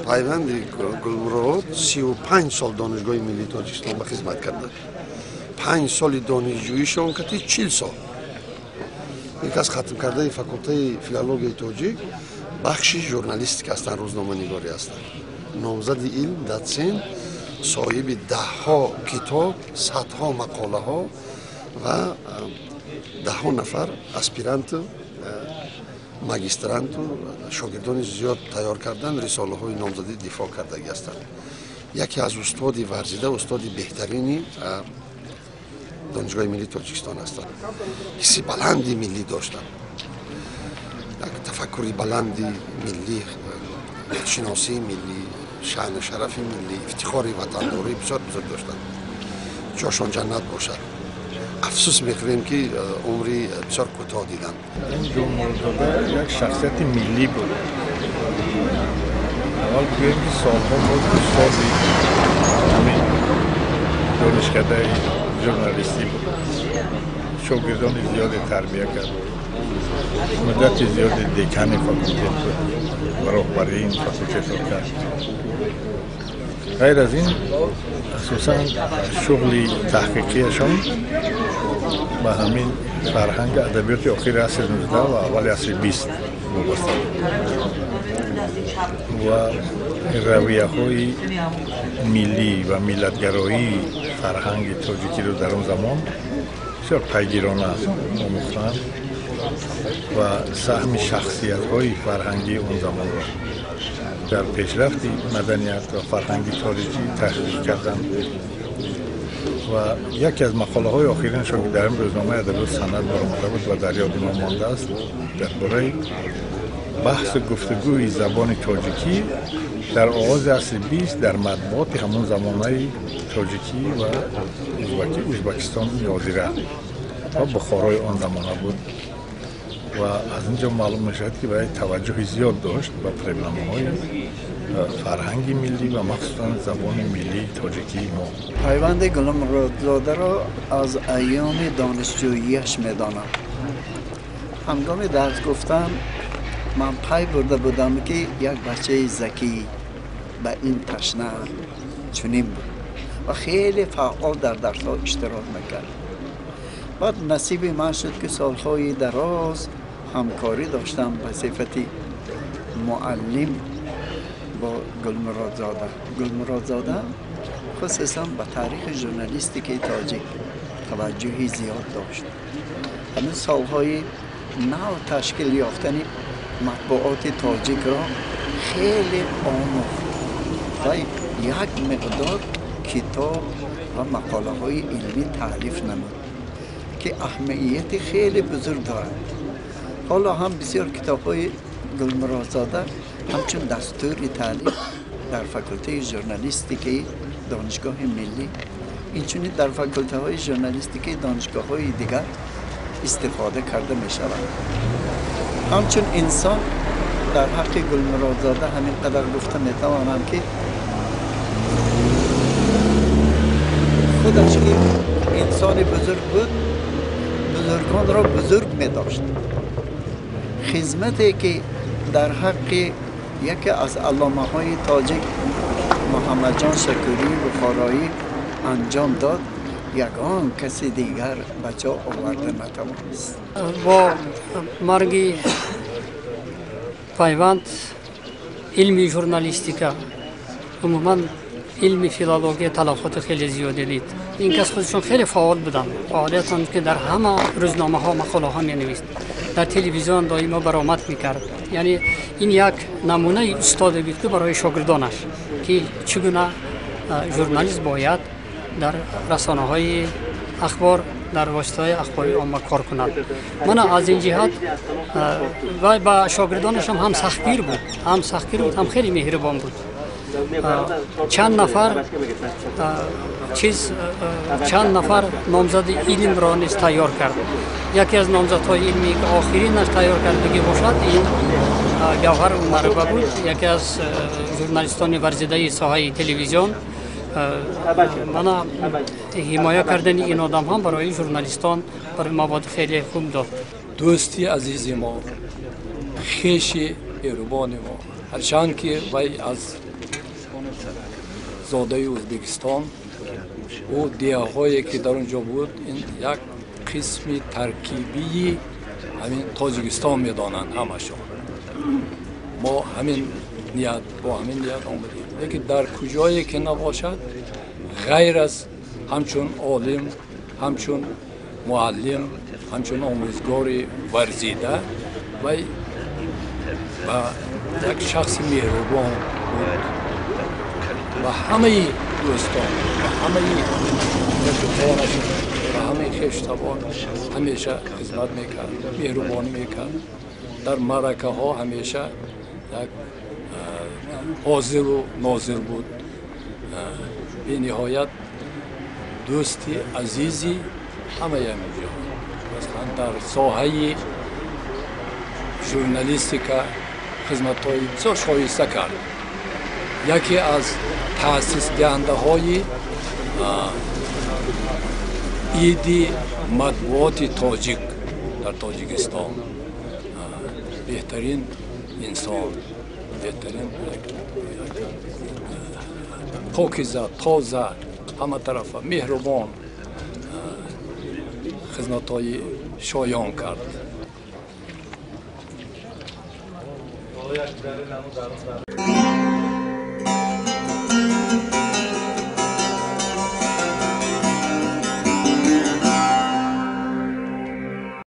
пайванди Гулмурод 35 сол донишгоҳи миллии Тоҷикистон ба хизмат карда. 5 соли донишҷӯишон кати 40 сол. یک از ختم کرده فاکولته فیلولوژی توجیک بخشی ژورنالیستیک هستند، روزنامه‌نگاری هستند. نامزد علم داتسین صاحب ده‌ها کتاب، صدها مقاله ها و ده‌ها نفر اسپیرانت، ماجسترانت و شاگردان زیاد تیار کردن، رساله های نامزدی دفاع کردگی هستند. یکی از استاد ورزیده، استاد بهترینی دانشگاه ملی تاجیکستان هستند. حسی بلندی ملی داشتند، یک تفکری بلندی ملی، شناسی ملی، شأن شرف ملی، افتخار وطنداری بسیار بزرگ داشتند. جاشان جنت باشد. افسوس می‌خوریم که عمری بسیار کوتاه دیدند. این گلمرودزاده یک شخصیت ملی بود. اول بگویم که سالها بود استادی همین دانشکده ژورنالیستی بود. شاگردان زیادی تربیت کرد. مدت زیادی دکان فاکولته بود و رهبری این فاکولته را کرد. غیر از این اساساً شغل تحقیقیشان با همین فرهنگ ادبیات آخر عصر 19 و اول عصر 20 وابسته و رویه‌های ملی و ملت‌گرایی فرهنگ تاجیکی رو در اون زمان بسیار پیگیرانه آموختند و سهم شخصیت‌های فرهنگی اون زمان را در پیشرفت مدنیت و فرهنگی تاریخی تحقیق کردند و یکی از مقاله های آخرینشان که در این روزنامه ادبیات سند برآمده بود و در یاد ما مانده است درباره بحث گفتگوی زبان تاجیکی در آغاز عصر 20 در مطبوعات همون زمانه تاجیکی و ازبکستان ناظره و بخارای آن زمانه بود و از اینجا معلوم میشد که برای توجه زیاد داشت به پروگرام‌های فرهنگی ملی و مخصوصا زبان ملی تاجیکی ما. پیوند گلمرودزاده را از ایام دانشجوییش میدانم. هنگام درس گفتن من پی برده بودم که یک بچه ذکی به این تشنه چنین بود و خیلی فعال در درس‌ها اشتراک میکرد. بعد نصیب من شد که سالهای دراز همکاری داشتم به صفت معلم با گلمرودزاده. گلمرودزاده خصوصا به تاریخ ژورنالیستیک تاجیک توجهی زیاد داشت. همین سالهای نو تشکیل یافتن مطبوعات تاجیک را خیلی آموخت و یک مقدار کتاب و مقاله های علمی تالیف نمود که اهمیت خیلی بزرگ دارد. حالا هم بسیار کتاب های گلمرودزاده همچون دستور تعلیم در فاکولته ژورنالیستیک دانشگاه ملی اینچنین در فاکولته های ژورنالیستیک دانشگاه های دیگر استفاده کرده می شود. همچون انسان در حق گلمرودزاده همین قدر گفته می توانم که خودش که انسان بزرگ بود بزرگان را بزرگ می داشت. خدمتی که در حق یکی از علامه های تاجیک محمد جان شکوری بخارایی انجام داد یگان کسی دیگر بچه آورده نتوانست. با مرگ پیوند علمی ژورنالیستیکا عموما علمی فیلولوژی تلفات خیلی زیادی دید. این کس خودشون خیلی فعال بودن. فعالیتشون که در همه روزنامه ها مقاله ها می نویست. در تلویزیون دائما برآمد میکرد. یعنی این یک نمونه استاد بود که برای شاگردانش که چگونه ژورنالیست باید در رسانه های اخبار در واسطه اخباری عامه کار کند. من از این جهت و با شاگردانش هم سختگیر بود. هم خیلی مهربان بود. چند نفر نامزد علم را نیز تیار کرد. یکی از نامزدهای علمی که آخرینش تیار کرد بگی باشد این گوهر عمربه بود، یکی از ژورنالیستان ورزیده ساحه تلویزیون. من حمایت کردن این آدم هم برای ژورنالیستان برای مواد خیلی خوب داد. دوستی عزیز ما، خیشی ایروبان ما، هرچند که وی از زاده ازبکستان و دیه‌هایی که در اونجا بود این یک قسمی ترکیبی همین تاجیکستان میدانند همشون. ما همین نیت آمدیم، لیکن در کجایی که نباشد غیر از همچون عالم، همچون معلم، همچون آموزگار ورزیده و یک شخص مهربان بود و همه دوستان و همه رفیقانش و همه خویشتوان همیشه خدمت میکرد، مهربانی میکرد. در معرکه ها همیشه یک حاضر و ناظر بود. به نهایت دوستی عزیزی همه اینجا. مثلا در ساحه ژورنالیستیکا خدمت‌های بسیار شایسته کرد. یکی از تأسیس دهنده های ایدی مطبوعات تاجیک در تاجیکستان، بهترین انسان، بهترین پاکیزه، تازه، همه طرفه مهربان خدمت‌های شایان کرد.